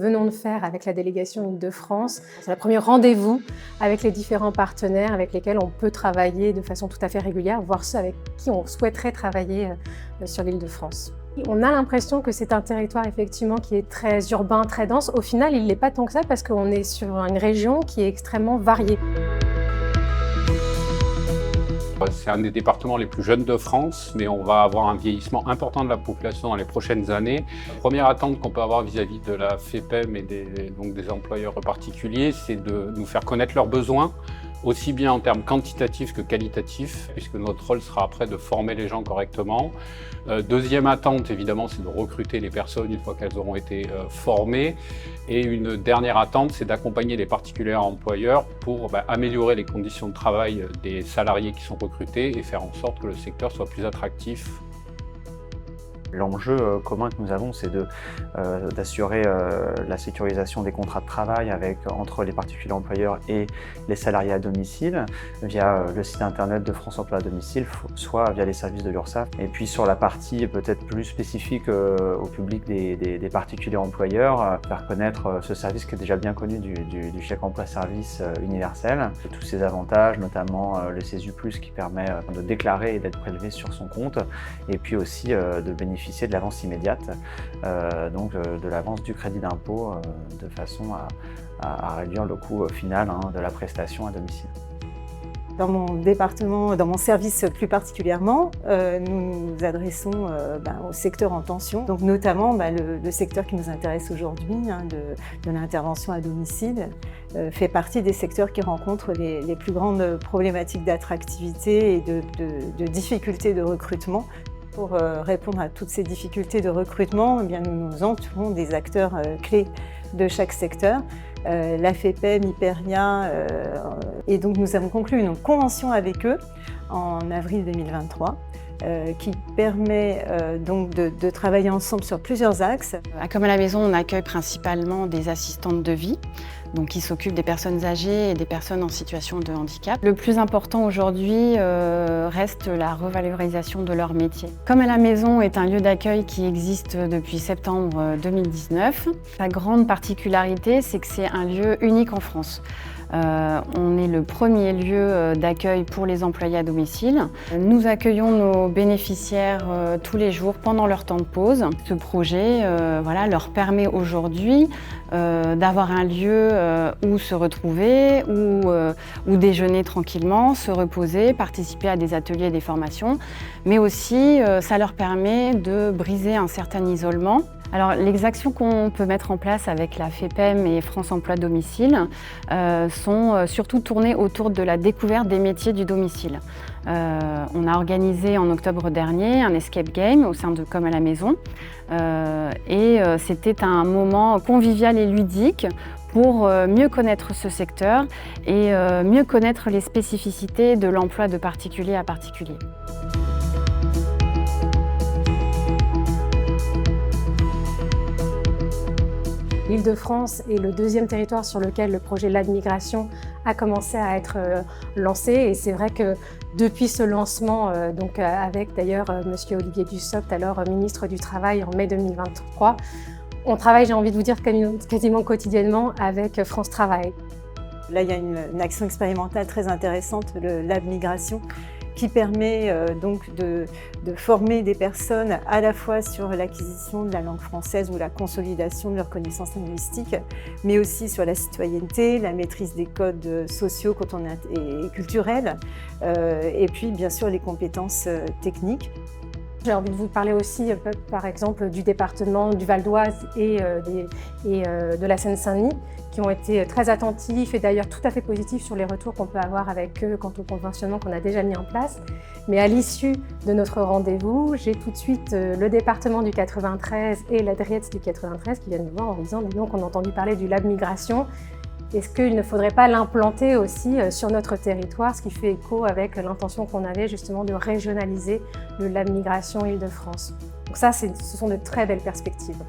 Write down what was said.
venons de faire avec la délégation Île-de-France. C'est le premier rendez-vous avec les différents partenaires avec lesquels on peut travailler de façon tout à fait régulière, voire ceux avec qui on souhaiterait travailler sur l'Île-de-France. On a l'impression que c'est un territoire effectivement qui est très urbain, très dense. Au final, il ne l'est pas tant que ça parce qu'on est sur une région qui est extrêmement variée. C'est un des départements les plus jeunes de France, mais on va avoir un vieillissement important de la population dans les prochaines années. La première attente qu'on peut avoir vis-à-vis de la FEPEM et des employeurs particuliers, c'est de nous faire connaître leurs besoins, aussi bien en termes quantitatifs que qualitatifs, puisque notre rôle sera après de former les gens correctement. Deuxième attente, évidemment, c'est de recruter les personnes une fois qu'elles auront été formées. Et une dernière attente, c'est d'accompagner les particuliers employeurs pour améliorer les conditions de travail des salariés qui sont recrutés et faire en sorte que le secteur soit plus attractif. L'enjeu commun que nous avons, c'est d'assurer la sécurisation des contrats de travail entre les particuliers employeurs et les salariés à domicile via le site internet de France Emploi à domicile, soit via les services de l'URSSAF. Et puis sur la partie peut-être plus spécifique au public des particuliers employeurs, faire connaître ce service qui est déjà bien connu du chèque emploi service universel. Tous ses avantages, notamment le CESU+, qui permet de déclarer et d'être prélevé sur son compte, et puis aussi de bénéficier de l'avance immédiate, donc de l'avance du crédit d'impôt, de façon à réduire le coût final de la prestation à domicile. Dans mon département, dans mon service plus particulièrement, nous nous adressons au secteur en tension, donc notamment le secteur qui nous intéresse aujourd'hui, de l'intervention à domicile, fait partie des secteurs qui rencontrent les plus grandes problématiques d'attractivité et de difficultés de recrutement. Pour répondre à toutes ces difficultés de recrutement, eh bien, nous nous entourons des acteurs clés de chaque secteur, la FEPEM, Hyperia, et donc nous avons conclu une convention avec eux en avril 2023 qui permet donc de travailler ensemble sur plusieurs axes. À Comme à la maison, on accueille principalement des assistantes de vie, donc qui s'occupent des personnes âgées et des personnes en situation de handicap. Le plus important aujourd'hui reste la revalorisation de leur métier. Comme à la maison est un lieu d'accueil qui existe depuis septembre 2019. Sa grande particularité, c'est que c'est un lieu unique en France. On est le premier lieu d'accueil pour les employés à domicile. Nous accueillons nos bénéficiaires tous les jours pendant leur temps de pause. Ce projet leur permet aujourd'hui d'avoir un lieu où se retrouver, où déjeuner tranquillement, se reposer, participer à des ateliers et des formations, mais aussi ça leur permet de briser un certain isolement. Alors, les actions qu'on peut mettre en place avec la FEPEM et France Emploi Domicile sont surtout tournées autour de la découverte des métiers du domicile. On a organisé en octobre dernier un escape game au sein de Comme à la maison et c'était un moment convivial et ludique pour mieux connaître ce secteur et mieux connaître les spécificités de l'emploi de particulier à particulier. L'Île-de-France est le deuxième territoire sur lequel le projet LADmigration a commencé à être lancé. Et c'est vrai que depuis ce lancement, avec d'ailleurs Monsieur Olivier Dussopt, alors ministre du Travail en mai 2023, on travaille, j'ai envie de vous dire, quasiment quotidiennement avec France Travail. Là, il y a une action expérimentale très intéressante, le LADmigration, qui permet donc de former des personnes à la fois sur l'acquisition de la langue française ou la consolidation de leurs connaissances linguistiques, mais aussi sur la citoyenneté, la maîtrise des codes sociaux et culturels, et puis bien sûr les compétences techniques. J'ai envie de vous parler aussi, par exemple, du département du Val d'Oise et de la Seine-Saint-Denis, qui ont été très attentifs et d'ailleurs tout à fait positifs sur les retours qu'on peut avoir avec eux quant au conventionnement qu'on a déjà mis en place. Mais à l'issue de notre rendez-vous, j'ai tout de suite le département du 93 et la DRIETS du 93 qui viennent nous voir en disant « Dis donc, on a entendu parler du LADmigration. Est-ce qu'il ne faudrait pas l'implanter aussi sur notre territoire ?» Ce qui fait écho avec l'intention qu'on avait justement de régionaliser le LADmigration Île-de-France. Donc ça, ce sont de très belles perspectives.